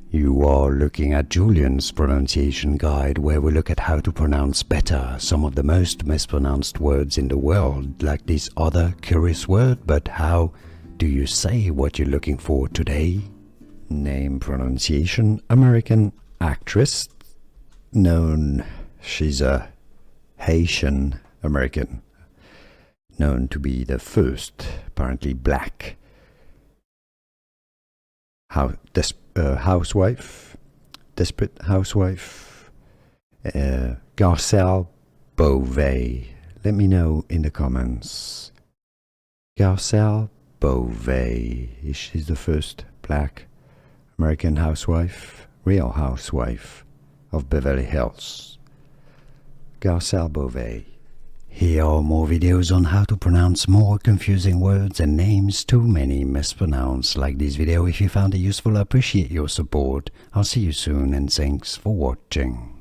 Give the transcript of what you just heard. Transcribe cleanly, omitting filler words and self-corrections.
You are looking at Julian's pronunciation guide, where we look at how to pronounce better some of the most mispronounced words in the world, like this other curious word. But how do you say what you're looking for today? Name pronunciation: American actress, known, she's a Haitian American, known to be the first apparently black housewife, desperate housewife. Garcelle Beauvais. Let me know in the comments. Garcelle Beauvais. Is she the first black American housewife? Real housewife of Beverly Hills. Garcelle Beauvais. Here are more videos on how to pronounce more confusing words and names too many mispronounced. Like this video if you found it useful. I appreciate your support. I'll see you soon and thanks for watching.